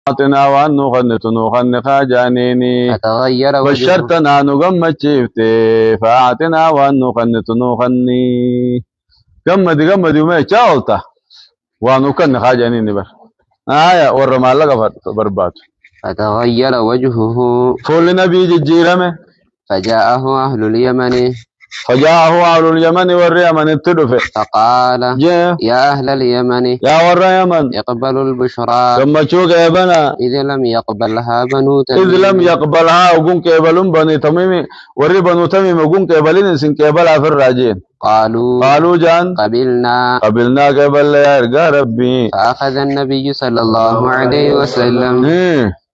أعطنا وأن نخن خاجانيني فتغير وجهه بشرتنا نغم تشيفتي فأعطنا وأن نخني قمد وما شاولتا ونكن خاجانيني بر آية ورما لك بربات فتغير وجهه فول نبي جيرمه فجاءه أهل اليمن فجاءه أهل اليمن واليمن التدفع فقال يا أهل اليمن يا ور يمن اقبلوا البشرى ثم شوك يا بنا إذ لم يقبلها بنو تميم إذ لم يقبلها وقنك يبلون بني تميم وري بنو تميم وقنك يبلين سنك يبلها في الراجين قالوا جان قبلنا قبل يا ربي فأخذ النبي صلى الله عليه وسلم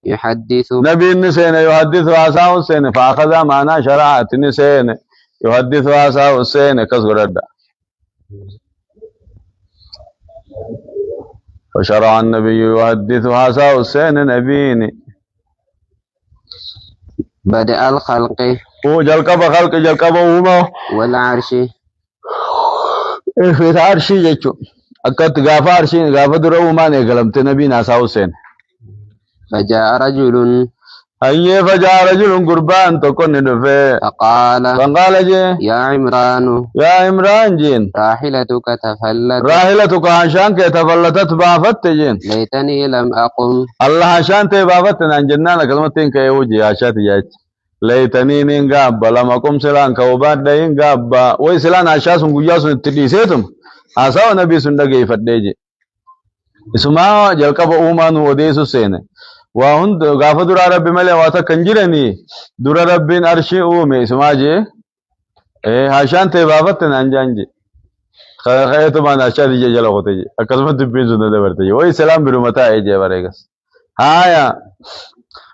يحدث نبي النسين يحدث عصاه السين فأخذ معنا شرعة النسين يحدث عصاه السين كسر الدا فشرع النبي يحدث عصاه السين نبيني بدأ الخلق وجلقب خلق جلقب هما والعرش في العرش يجو أكت غافا عرشي غافا درو ما نقلمت نبي عصاه السين فجاء رجل فجاء رجل قربان تكون ندفه فقال يا عمران جين راحلتك عشان تفلتت بافت جين ليتني لم أقم الله عشان تبافت عن جنان كلمتين كيوجي عشان تجاج ليتني نينغاب لما قم سلان كوبات دينغاب ويسلان عشان سنجياس تديسيتم أساو نبي سندقي فديجي اسمع جلقب أومان وديسو سينه وهند غافة درا ربي ملي واتا كنجرني درا ربين أرشي أومي سماجي عشان تبافت نانجانجي خيطو ما ناشا دي جلو غتجي أكسمت بين سنة دبرتجي وي سلام برمتا ايجي بريغس هايا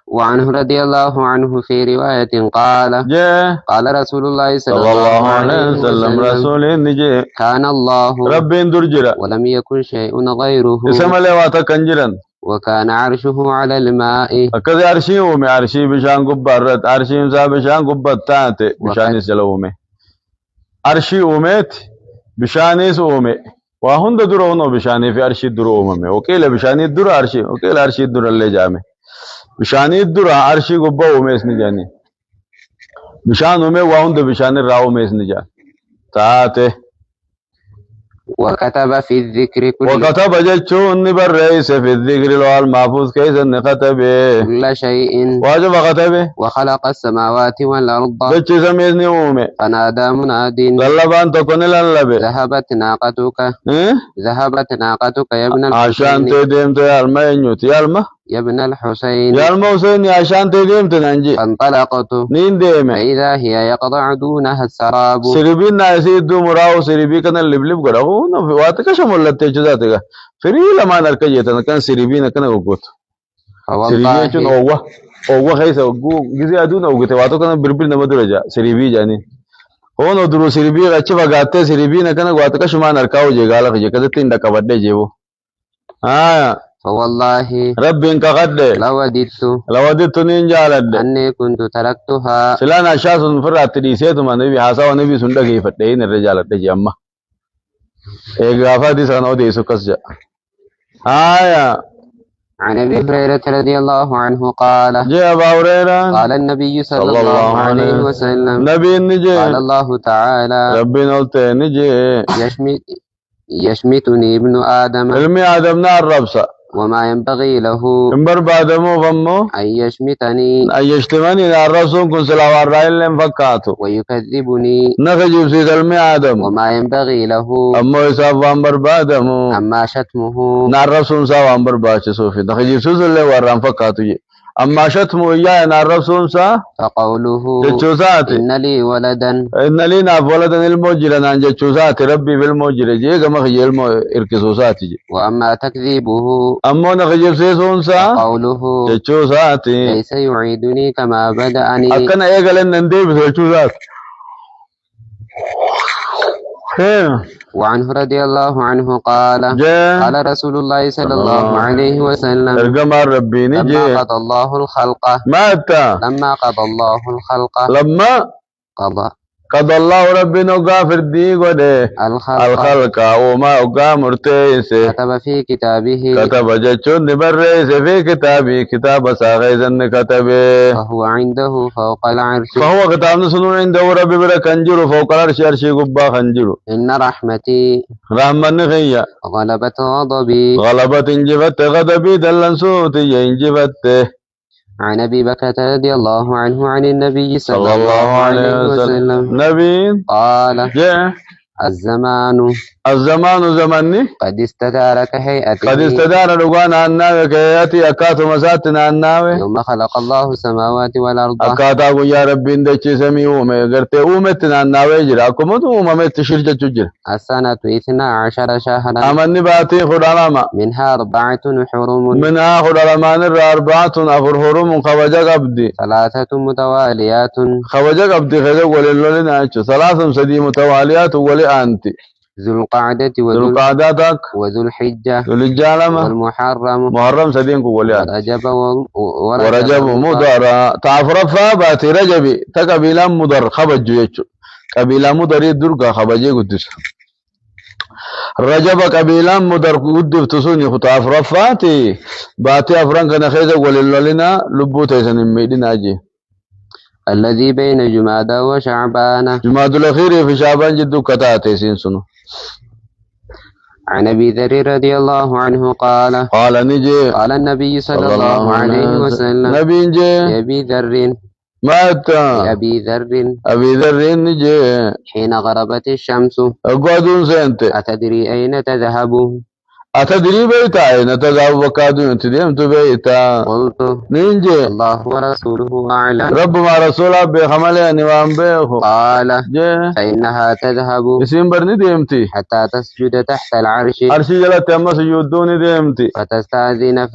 وعنه رضي الله عنه في رواية قال رسول الله صلى الله عليه وسلم رسول نجي كان الله ربي درجرا ولم يكن شيء غيره اسم لي واتا كنجرن وكان عرشه على الماء كذا عرشي ومي عرشي بشان قبرت عرشي مسا بشان قبتات بشان سلومي عرشي وميت بشانيس ومي وهند درونو بشاني في عرشي درومي وكيل بشاني در عرشي وكيل عرشي در اللي جامي بشاني در عرشي قبا وميس نجاني بشان ومي وهند بشاني راو ميس نجان تاته وكتب في الذكر وكتب جتشون بالرئيس في الذكر لو المحفوظ كيس كتب كل شيء واجب كتبه وخلق السماوات والأرض جتش سميزني ومي فنادى مناد للبان تكون للبي ذهبت ناقتك يا ابن الحسين عشان تديمت يا الما ينيوت يا ابن الحسين حسين عشان تديمت ننجي فانطلقت نين ديمه فإذا هي يقطع دونها السراب سربين ناسيد مراو سربي كان اللبلب غراو في واتك شملت جزاتك فري لما نركجت كان سربين كان وقوت والله سربي اوه خيس اوغو غزي ادون اوغته واتو كان بربل نمدرجا سربي جاني هون درو سربي غچ بغاته سربي كان واتك شما نركاو جيغالا فجكده تند كبد جيبو فوالله ربي انك قد لوددت نينجالد أني كنت تركتها سلانا شاس فرات ديسيتما نبي حاسا ونبي سندقي فتين الرجال تجي أما إيقافا دي سنو دي سكسجا عن أبي هريرة رضي الله عنه قال جاء أبا هريرة قال النبي صلى الله عليه وسلم نبي نجي قال الله تعالى ربي نلت نجي يشمتني ابن آدم علمي آدم نار ربسا وما ينبغي له انبر بعدمو فمو أن يشمتني أن يشتمني نار رسول كن سلاوار رائل لم فكاتو ويكذبني نخجب سيد علمي آدم وما ينبغي له أمو إساف وانبر بعدمو أما شتمه نار رسول سا وانبر باچه صوفي نخجب سيد اللي واران فكاتو جي أما شتمو إياه نار رسول سا فقوله جتشوساتي إن لي ولدا إن لي ناف ولدا الموجرة نان جتشوساتي ربي بالموجرة جي كما خجي المو إركسوساتي جي وأما تكذيبه أمو نخجب سيسون سا قوله جتشوساتي ليس يعيدني كما بدأني أكنا إيقلن نندي بسوشوسات وعنه رضي الله عنه قال قال رسول الله صلى الله عليه وسلم لما قضى الله الخلق متى لما قضى الله الخلق لما قضى قضى الله ربي نغافر دي قده الخلق وما أقامرتيس كتب في كتابه كتب جتشون بريس في كتابي كتاب ساغيزن كتبه فهو عنده فوق العرش فهو كتاب نسنون عنده ربي بلا كنجر فوق العرش عرشي قبا خنجر إن رحمتي رحمة نخية غلبت غضبي غلبت انجبت غضبي دلن صوتي انجبت عن أبي بكرة رضي الله عنه عن النبي صلى الله عليه وسلم نبي قال الزمان زمني قد استدار كهيئته قد استدار لغانا الناوي كهيئتي أكاتو مساتنا الناوي يوم خلق الله السماوات والأرض أكاتا يا ربي اندشي سمي أومي قرتي أومتنا الناوي جرا أكمت أومت شرجة جرا السنة 12 شهرا أمني باتي خدالاما منها 4 حرم منها خدالامان 4 أفر حرم خوجة قبدي 3 متواليات خوجة قبدي خذ وللولنا 3 سدي متواليات ولي أنت ذو القعدة وذو الحجة والمحرم محرم سدين كوليان ورجب مضر تعفرفا باتي رجبي تقبيلا مضر خبج يجو قبيلا مضر يدرك خبجي قدس رجب قبيلا مضر قدف تسوني تعفرفاتي باتي أفران كان خيزة وللولنا لبوتي سنميدين أجي الذي بين جمادى وشعبان جماد الأخير في شعبان جدو كتاتي سنسنو عن أبي ذر رضي الله عنه قال قال النبي صلى الله عليه وسلم نبي نجي يا أبي ذر مات يا أبي ذر نجي حين غربت الشمس أقعدون سنت أتدري أين تذهب أتدري بيتا أين تذهب وكادون تديمت بيتا قلت نينجي الله ورسوله أعلم رب ما رسوله بخمله نوام بيخو قال فإنها تذهب اسم برني ديمتي حتى تسجد تحت العرش عرشي جلت أما سجودوني ديمتي فتستأذن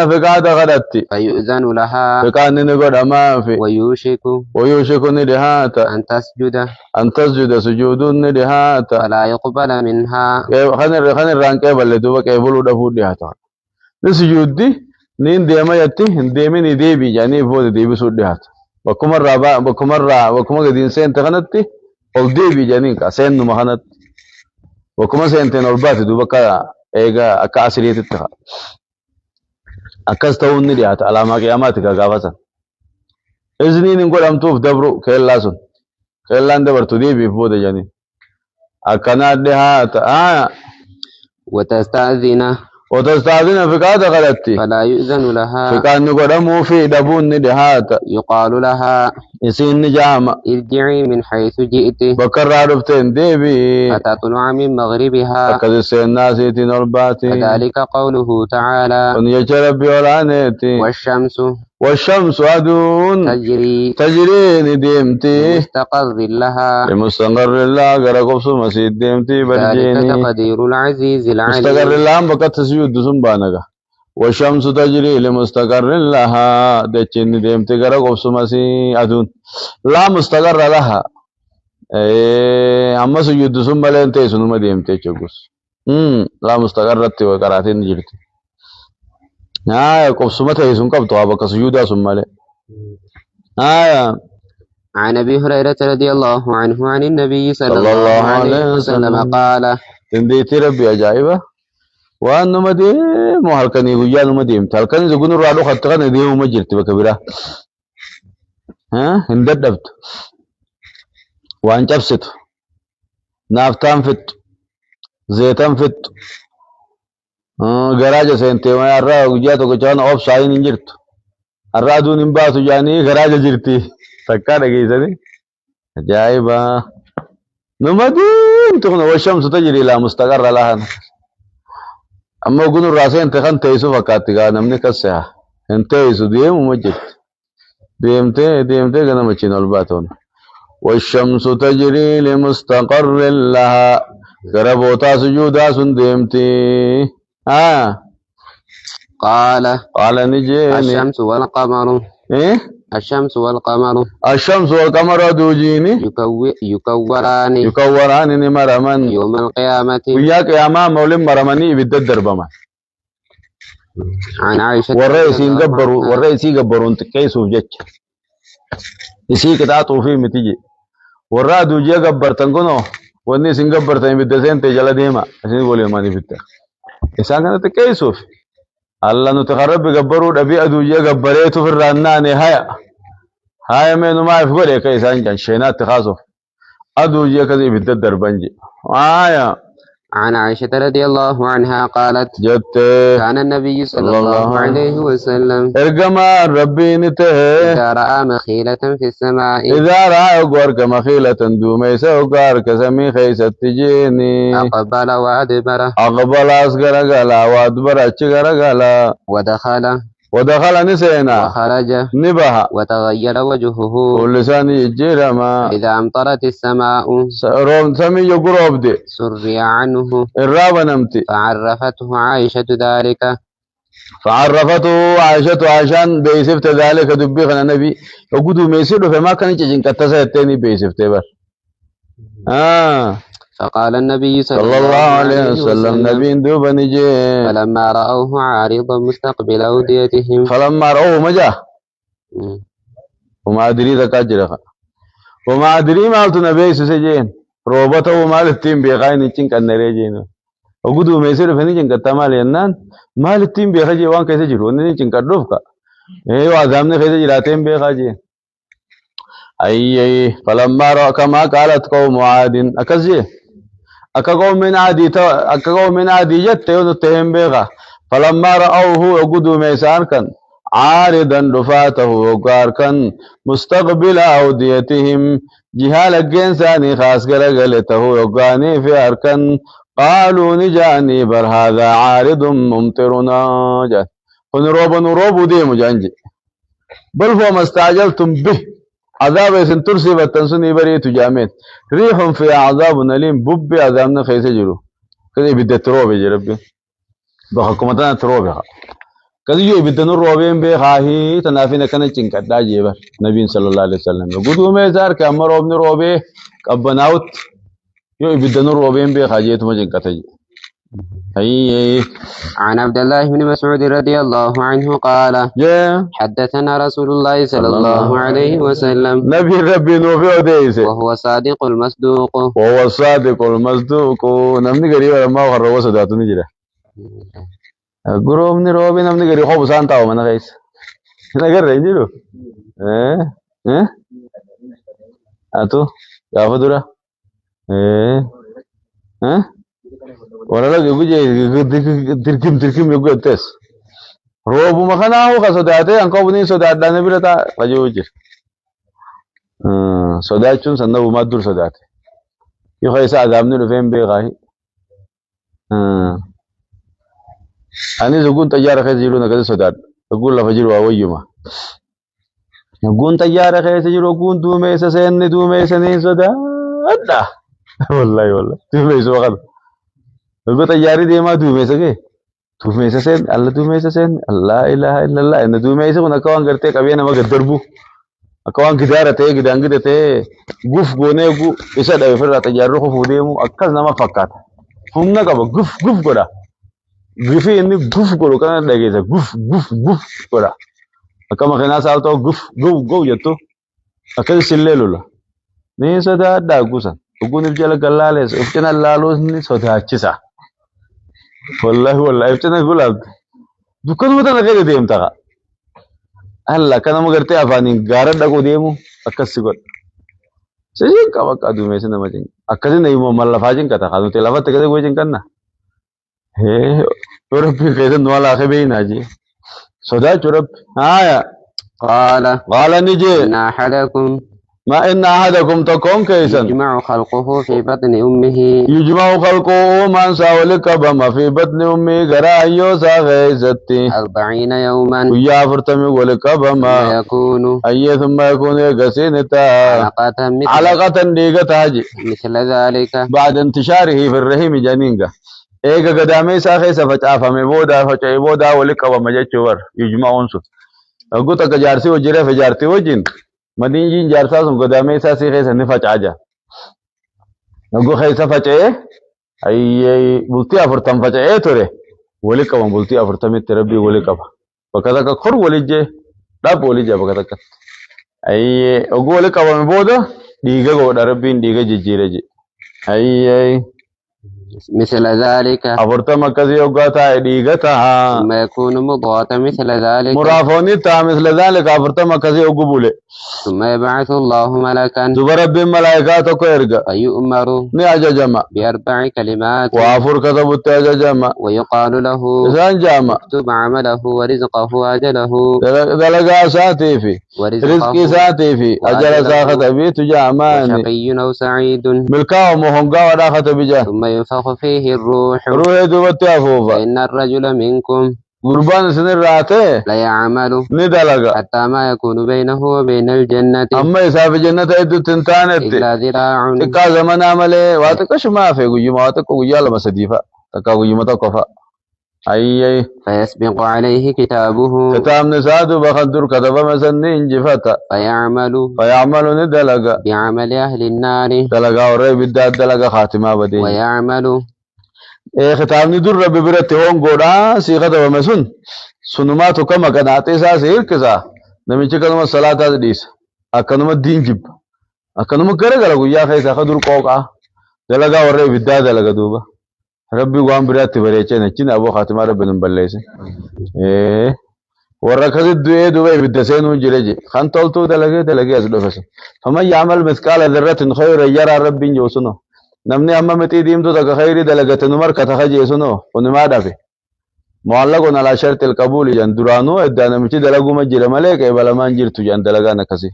في قاعدة غدتي فيؤذن لها فكان نقول أما في ويوشك ندهات أن تسجد سجودون ندهات فلا يقبل منها خن الرانك بلدوبا كيبلو دفو دهاتا نسجودي نين ديما يتي ديمي ديبي يعني فود ديبي سود دهات بكمر رابا بكمر قدين سين تغنتي أو ديبي يعني كسين نمخنت بكمر سين تنولبات دوبا كا إيجا أكا أسريت التخا أكستون ندهات على ما قياماتك غافسا إذنين نقول أمتوف دبرو كيلاسون كيلان دبرتو ديبي فود يعني أكنا دهات وتستأذن في قاعدة غلطتي فلا يؤذن لها فكان نقدمه في دبون ندهات يقال لها يسين نجام ارجعي من حيث جئت بكر عرفتين ديبي فتطلع من مغربها أكد السين ناسي تنرباتي كذلك قوله تعالى ونيجر ربي ولانيتي والشمس عدون تجري نديمتي لمستقر لها غرقب سمسيد ديمتي برجيني ذلك تقدير العزيز العليم مستقر لها بقى تسيود سنبانك والشمس تجري لمستقر لها دچين ديمتي غرقب سمسي عدون لا مستقر لها أما سيود سنبالين تيسون ما ديمتي چوكس لا مستقر رتي وقراتين جرتي قبسمته يسون قبطو أبا كسيودا سمالي عن أبي هريرة رضي الله عنه عن النبي صلى الله عليه وسلم قال تنديتي ربي أجائبه وأنه مديم وحلقني قيان مديم تحلقني زقون الرعلو خطقان ديو مجرتي بكبيرة هنددبت وأن جبست نافتان فت زيتان فت garaja sente ma arra guyyaa tokko chaan obsaayin hin jirtu arra aduun hin baatu jaanii garaja jirti takka dhageessani ajaa'iba nama diimtu kun washamsu tajri ilaa mustaqarra lahan amma gunu irraa seente kan teessu fakkaatti gaa namni kasseha hin teessu deemuma jirti deemtee ganama achiin ol baatoon washamsu tajri limustaqarr laha gara bootaa sujuudaa sun deemti قال نجيني الشمس والقمر الشمس والقمر دوجيني يكوران مرمان يوم القيامة ويا قيامة مولم مرماني بالدر بما عن عائشة والرئيسي قبرون تكيسو جج يسي كتاتو في متيجي warra aduujee gabbartan kunoo wanni isin gabbartan ibidda seente jala deema isin waliin mani bitta isaan kanatti qeessuuf alla nuti harabbi gabbaruu dhabii aduujee gabbareetu firraan naane haya meenumaa if godhe ka isaan jan sheenaatti kaasuuf aduujee kasi ibidda darbanji haya عن عائشة رضي الله عنها قالت جت كان النبي صلى الله عليه وسلم ارجما ربي نته إذا رأى مخيلة في السماء إذا رأى غورك مخيلة دوميس وغارك سمي خيسة تجيني أقبل وأدبر أقبل أصغر غلا وأدبر أشغر غلا ودخل نسينا وخرج نبها وتغير وجهه ولسان يجرما إذا أمطرت السماء روم سمي يقرب دي سري عنه الرابع نمتي فعرفته عائشة ذلك فعرفته عائشة عشان بيسفت ذلك دبيخنا نبي وقدو ميسيرو فما كان يجين كتسا التاني بيسفت بر فقال النبي صلى الله عليه وسلم نبي دوب نجي فلما رأوه عارضا مستقبل أوديتهم فلما رأوه مجا وما أدري ذا كاجرخ وما أدري ما قلت نبي سجين روبته وما التيم بيغاين يتشين كان نريجين وقدو ميسير فنيجين كتمال ينان ما التيم بيغاجي وان كيسي جرو نيجين كدوفك ايوه عزامنا كيسي جراتين بيغاجي أي فلما رأى كما قالت قوم عاد أكزي أكقوم من عادي جت يتهم بيغا فلما رأوه وقدوا ميسان كان عارضا رفاته وقار كان مستقبل أوديتهم جهال الجنساني خاص قلقلته وقاني في أركن قالوا نجاني بر هذا عارض ممطرنا جات نروب ديم جانجي بل هو ما استعجلتم به عذاب يسن ترسي بتنسوني بري تجامين ريح في عذاب أليم بب عذابنا خيس جرو كذي بدأ تروب يا ربي بحكومتنا تروب يا كذي بدأ نروبين بخاهي تنافينا كنا چنكدا جيبر نبي صلى الله عليه وسلم قدوم ميزار كأمر ابن روبي كبناوت يو بدأ نروبين بخاجي تما چنكتا أي عن عبد الله بن مسعود رضي الله عنه قال حدثنا رسول الله صلى الله عليه وسلم نبي ربي نوفي وديس وهو صادق المصدوق نمني غريب لما خروا صداتو نجرا غروم ني روبي نمني غريب خو سانتاو من غيس نغر رنجلو اتو يا فدورا ولا لا تركم يقول تس روبو مخنا هو كسوداته أنكو بني سودات دانه بيرتا وجوجر سودات شون سنة ما دور سوداته يخيس عذابني رفيم بيغاهي أنا زقون تجار خير جيلو نكذا سودات أقول لا فجر وأويما زقون تجار خير جيلو كون دومي سسين دومي سنين سودات أدا والله دومي سوكاد البته ياري دي ما دومي سكي دومي سسين الله دومي سسين الله إله إلا الله إن دومي سكون أكوان کرتے کبھی نہ مگر دربو أكوان كدارة تي كدانغ تي غوف غوني غو إيش هذا يفرط تجارو خفوديمو أكاز نما فكات هم نكابو غوف كورا غوفي إني غوف كورو كنا دعيسا غوف كورا أكام خنا سال تو غو يتو أكاز سيللولا نين سودا داغوسا تقول نرجع لقلالس إفتنا اللالوس ني سودا أشيسا والله إفتنا قلال دكان متى نكيد ديم تاعا هلا كنا مغرتي أفاني غارد دكو ديمو أكسي قط سجين كوا كادو ميسنا ماجين أكسي نيمو مالا فاجين كتا كادو تلافت كذا وجين كنا هي تورب في كذا نوالا خبين أجي سودا تورب يا قال نجي ما إن أحدكم تكون كيسا يجمع خلقه في بطن أمه يجمع خلقه من ساولك بما في بطن أمه غرايو ساغيزتي 40 يوما ويا فرتمي ولك بما يكون أي ثم يكون يغسينتا علقة ديغتاجي مثل ذلك بعد انتشاره في الرحم جنينغا إيغا قدامي ساخيسا فتعافمي بودا ولك بما جيشور يجمع أنسو أقول تك جارسي وجري فجارتي وجين مدين جين جارسا سن قدامي ساسي خيسا نفاج عجا نقول خيسا فجأة أي بلتي أفرتم فجأة توري ولك بما بلتي أفرتم تربي ولك بما وكذا كخر ولجة لا بولجة بكذا أي أقول ولك بما بودا ديغا غودا ربين ديغا ججيرجي أي مثل ذلك أفرتما كذي وقاتا ديغتها ثم يكون مضغة مثل ذلك مرافونيتا مثل ذلك أفرتما كذي وقبولي ثم يبعث الله ملكا دوبا ربي ملائكاتك ويرجع فيؤمر ني جمع ب4 كلمات وافر كتبت جمع ويقال له إذا جمع اكتب عمله ورزقه وأجله دلقا ساتي في رزقي ساتي في أجل ساخت بيت جاماني وشقي أو سعيد ملكا ومهنقا وداخت بجا ثم ينفخ فيه الروح روح دوبت أفوفا فإن الرجل منكم قربان سنر راته لا يعمل ندلقا حتى ما يكون بينه وبين الجنة أما يساف جنة إدو تنتانت إلا ذراع تكا زمن عمله واتكش ما في قيمة واتكو قيال مسديفا تكا قيمة تكفا أي فيسبق عليه كتابه كتاب نساد بخدر كتب مسني انجفتا فيعمل ندلقا بعمل أهل النار دلقا ورأي بالداد دلقا خاتمة بدين ويعمل كتاب ندر ربي برت هون قودا سيخة ومسون سنماتو كما كناتي سا سير كسا نميچه كنما صلاة ديس أكنما دين جب أكنما كرغلا قويا خيسا خدر قوقا دلقا ورأي بالداد دلقا دوبا ربي قوام برات بريچه نچين أبو خاتمة ربي نمبليس وركز الدوية دوبا بالدسين وجرجي خان طولتو دلقا أسدوفس فمن يعمل مثقال ذرة خير يرى ربي جوسنو نمني أما متي ديمتو تك خيري دلقة نمر كتخجي سنو ونما دافي معلق على شرط القبول جان درانو ادانا مچي دلقو مجر ملك بلمان جرتو جان دلقا نكسي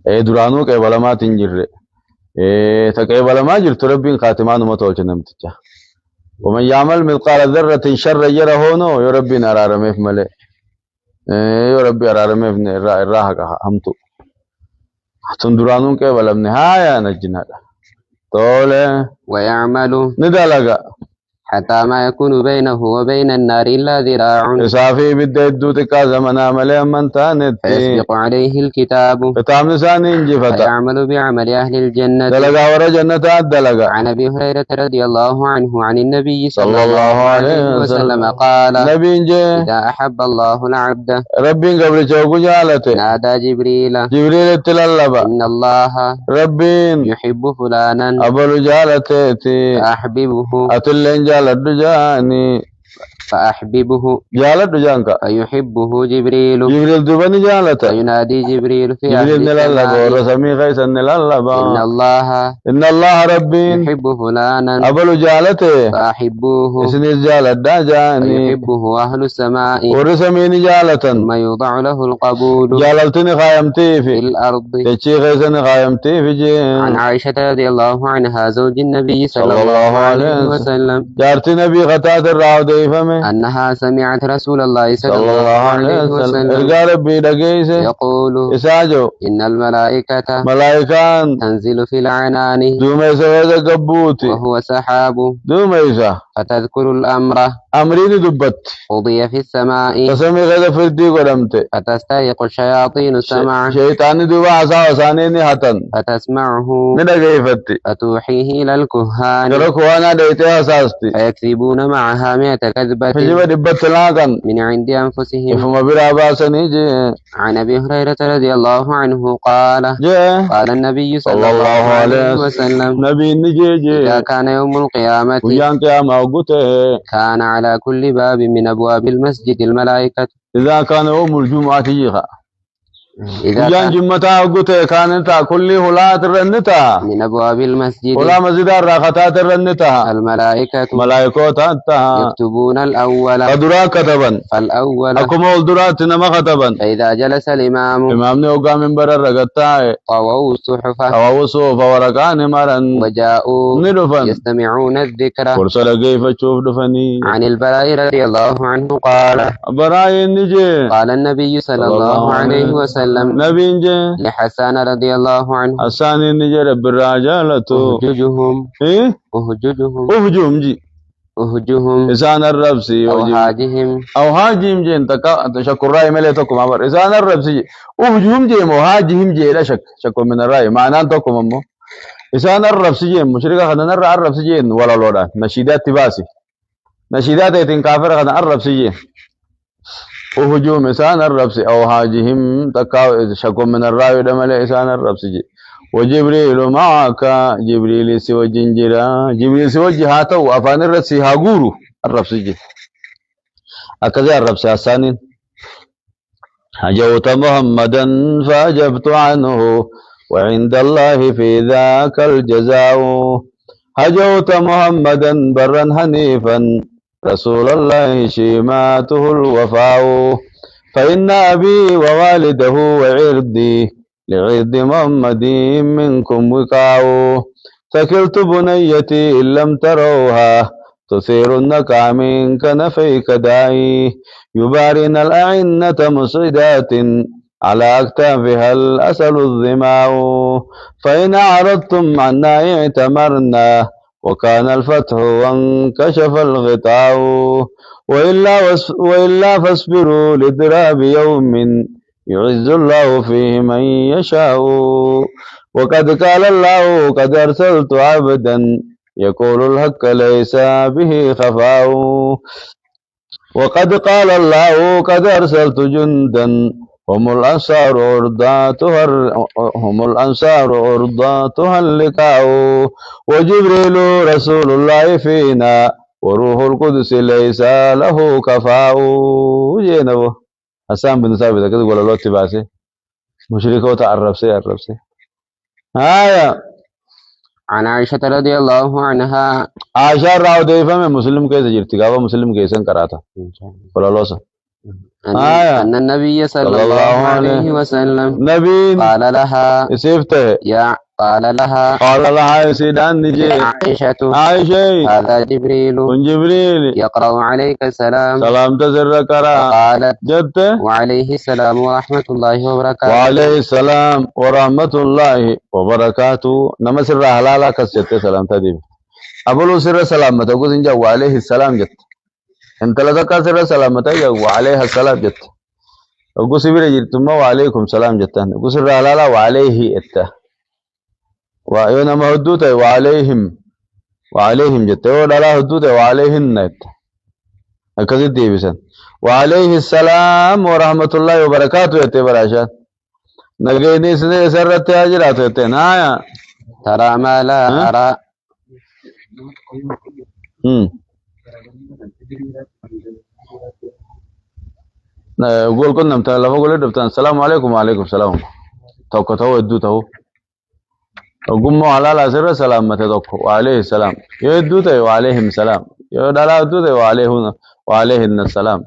درانو كي بلما تنجر تكي بلما جرتو ربين خاتمان متولش نمتجا ومن يعمل مثقال ذرة شر يره نو يا ربي نرارمه في ملك يا ربي أرارمه في الراحة همتو حتن درانو كي بلم نهاية نجنا طول ويعمل ندلقا حتى ما يكون بينه وبين النار إلا ذراع إسافي بالديدو تكا زمنا ملي من تانت فيسبق عليه الكتاب كتاب نساني انجفتا فيعمل بعمل أهل الجنة دلقا ورا جنة دلقا عن أبي هريرة رضي الله عنه عن النبي صلى الله عليه وسلم قال نبي انجي إذا أحب الله العبد ربي قبل شوكو جالته نادى جبريل اتلالبا إن الله ربي يحب فلانا أبل جالته فأحببه أتلين جالت جاني فأحببه جالت جانكا فيحبه جبريل دوبني جالته فينادي جبريل في جبريل نلالبا ورسمي خيسا نلالبا إن الله ربي يحب فلانا أبل جالته فأحبوه إسني جالت جاني يحبه أهل السماء ورسميني جالة ثم يوضع له القبول جالتني خايمتي في الأرض تشي خيسني خايمتي في جي عن عائشة رضي الله عنها زوج النبي صلى الله عليه وسلم جارتي نبي غتات الراودي فمي أنها سمعت رسول الله صلى الله عليه وسلم إرقى ربي دقيسي يقول إساجو إن الملائكة ملائكان تنزل في العنان دوميسا ويدا قبوتي وهو سحاب دوميسا فتذكر الأمر أمريني دبت قضي في السماء تسمي غدا فردي قدمت فتستيق الشياطين السمع شيطاني دوبا عصا وسانيني حتن فتسمعه ندقي فتي فتوحيه إلى الكهان كركوانا ديتي أساستي فيكذبون معها 100 كذبة فجيبا دبت لاغن من عند أنفسهم فما برا باسني جي عن أبي هريرة رضي الله عنه قال جي قال النبي صلى الله عليه وسلم نبي نجي إذا كان يوم القيامة ويان قيامة وقته كان على كل باب من أبواب المسجد الملائكة إذا كان يوم الجمعة جيغا إذا ويان كان جمعة وقته كانت كل هلات الرنتا من أبواب المسجد ولا مزيد الراختات الرنتا الملائكة ملائكة تانتا يكتبون الأول قدرا كتبا فالأول أكما والدرات نما كتبا فإذا جلس الإمام إمامني وقا من برر رغتا طووا الصحف أو وصوف ورقان مرن وجاءوا ندفن يستمعون الذكر فرسل كيف تشوف دفني عن البراء رضي الله عنه قال براي نجي قال النبي صلى الله عليه وسلم نبي نجي لحسان رضي الله عنه حسان نجي رب الرجالة أهججهم إيه أهججهم أهجوم جي أهجهم إسان الربسي أو هاجهم أو هاجم جي تشكر رأي مليتكم عبر إسان الربسي أهجوم جي وهاجهم جي لا شك من الرأي معنى أنتكم أمو إسان الربسي جي مشركة خدنا نرى الربسي جي ولا لولا نشيدات تباسي نشيدات يتن كافر خدنا الربسي جي وهجوم إسان الربس أو هاجهم تكاو شكو من الراوي دمل إسان الربس جي وجبريل معك جبريل سوى جنجرا جبريل سوى جهاته أفان الرسي هاقورو الربس جي أكذا الربس أسانين هجوت محمدا فأجبت عنه وعند الله في ذاك الجزاء هجوت محمدا برا حنيفا رسول الله شيماته الوفاء فإن أبي ووالده وعردي لعرض محمد منكم وقاع ثكلت بنيتي إن لم تروها تثير النكع من كنفيك داعي يبارين الأعنة مسعدات على أكتافها الأسل الظماء فإن أعرضتم عنا اعتمرنا وكان الفتح وانكشف الغطاء وإلا فاصبروا لضراب يوم يعز الله فيه من يشاء وقد قال الله قد أرسلت عبدا يقول الحق ليس به خفاء وقد قال الله قد أرسلت جندا هم الأنصار عرضاتها اللقاء وجبريل رسول الله فينا وروح القدس ليس له كفاء جينبو حسان بن ثابت كده ولا لو تباسي مشركو تعرف سي عن عائشة رضي الله عنها عائشة راو ديفا में मुस्लिम कैसे जिरती गावा मुस्लिम कैसे करा था बोला लो أن النبي صلى الله عليه وسلم نبي قال لها سيفته قال لها سيدان نجي عائشة هذا جبريل يقرأ عليك السلام سلام تزر كرا قالت جدت وعليه السلام ورحمة الله وبركاته وعليه السلام ورحمة الله وبركاته نما سر حلالا كسجت سلام تديب أبلو سر سلامة تقول إنجا وعليه السلام جت انت لذكر سر سلامة وعليها السلام جت وقو سبيل جرتما وعليكم سلام جتان وقو سر حلالا وعليه إتا وأيونا مهدوته وعليهم جت ودلا هدوته وعليهن إتا هكذا ديبسان وعليه السلام ورحمة الله وبركاته يتبراشان نجيني سنة سرت هاجرات يتنايا ترى ما لا أرى قول كنا متى لما قول دبتان السلام عليكم وعليكم السلام توقته ودو تو وقوم على لا سر سلام متى توقه وعليه السلام يدو تو وعليهم السلام يدلا دو تو وعليه السلام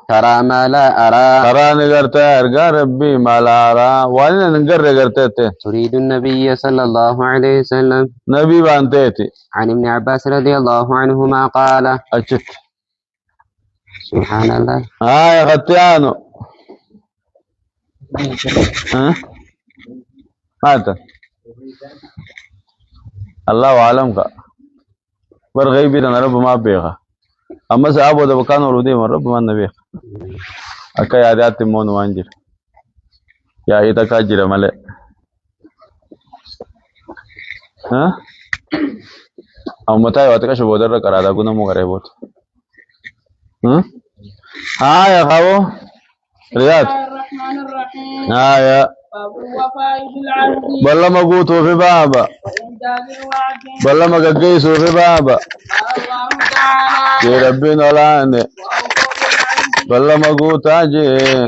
ترى ما لا أرى ترى نغرتا أرغا ربي ما لا أرى وانا نغر غرتت تريد النبي صلى الله عليه وسلم نبي بانتيتي عن ابن عباس رضي الله عنهما قال أجت سبحان الله غتيانو ماذا الله أعلم کا پر غیبی تن رب ما بيغا اما صحابو د بکانو ورودي من رب ما نبي اكا يادات مون وانجر يا ايتا كاجر مله او متى واتك شو بدر کرا دا كنا مو غره بوت يا خاو رياض الرحمن الرحيم يا باب الوفاء بالعهد بلا ما قوتوا في بابا وإنجاز الوعد بلا ما قيسوا في بابا قال الله تعالى يا ربنا لعنه وأوفوا بالعهد بلا ما قوتا جي إن